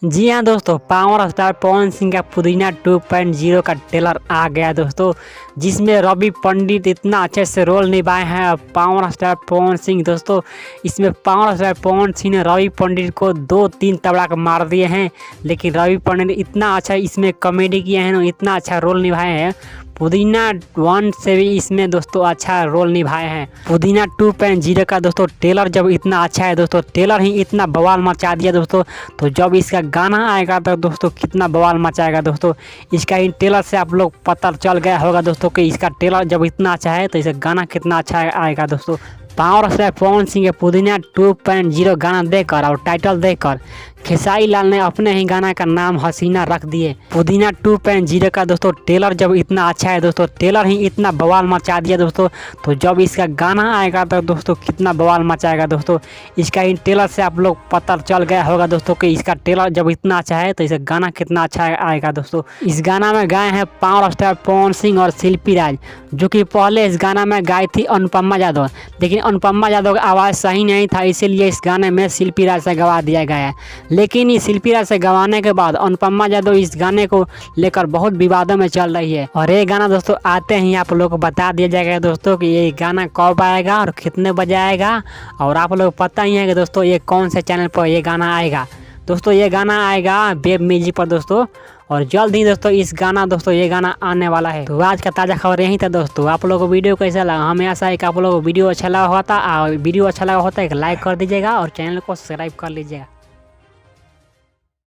जी हाँ दोस्तों, power star Pawan Singh का पुदीना 2.0 का ट्रेलर आ गया दोस्तों, जिसमें रवि पंडित इतना अच्छे से रोल निभाए हैं। पावर स्टार पवन सिंह दोस्तों, इसमें पावर स्टार पवन सिंह ने रवि पंडित को 2-3 तबड़ाक मार दिए हैं, लेकिन रवि पंडित इतना अच्छा इसमें कॉमेडी किए हैं, इतना अच्छा रोल निभाए हैं। पुदीना 1 से भी इसमें दोस्तों अच्छा रोल निभाए हैं। पुदीना 2.0 का दोस्तों ट्रेलर जब इतना अच्छा है दोस्तों, ट्रेलर ही इतना बवाल मचा दिया दोस्तों, तो जब इसका गाना आएगा तो दोस्तों कितना बवाल मचाएगा दोस्तों। इसका इन ट्रेलर से आप लोग पता चल गया होगा दोस्तों कि इसका ट्रेलर जब इतना अच्छा है तो इसका गाना कितना अच्छा आएगा दोस्तों। पावर स्टार पवन सिंह के पुदीना 2.0 गाना देखकर और टाइटल देखकर खेसारी लाल ने अपने ही गाना का नाम हसीना रख दिए। पुदीना 2.0 का दोस्तों ट्रेलर जब इतना अच्छा है दोस्तों, ट्रेलर ही इतना बवाल मचा दिया दोस्तों, तो जब इसका गाना आएगा तो दोस्तों कितना बवाल मचाएगा दोस्तों। इसका इन ट्रेलर से आप लोग पता चल गया होगा दोस्तों कि इसका ट्रेलर जब इतना अच्छा है तो इसका गाना कितना अच्छा आएगा दोस्तों। इस गाना में गाए हैं पावर स्टार पवन सिंह और शिल्पी राज, जो कि पहले इस गाना में गाई थी अनुपमा यादव, लेकिन अनुपमा यादव का आवाज़ सही नहीं था, इसीलिए इस गाने में शिल्पी राज से गवा दिया गया है। लेकिन इस शिल्पी राज से गवाने के बाद अनुपमा यादव इस गाने को लेकर बहुत विवादों में चल रही है, और ये गाना दोस्तों आते ही आप लोग को बता दिया जाएगा दोस्तों कि ये गाना कब आएगा और कितने बजे आएगा। और आप लोग पता ही है कि दोस्तों ये कौन से चैनल पर ये गाना आएगा। दोस्तों ये गाना आएगा वेब म्यूजिक पर दोस्तों, और जल्द ही दोस्तों इस गाना दोस्तों ये गाना आने वाला है। तो आज का ताज़ा खबर यही था दोस्तों। आप लोगों को वीडियो कैसा लगा, हमें आशा है कि आप लोगों को वीडियो अच्छा लगा होता, और वीडियो अच्छा लगा होता है एक लाइक कर दीजिएगा और चैनल को सब्सक्राइब कर लीजिएगा।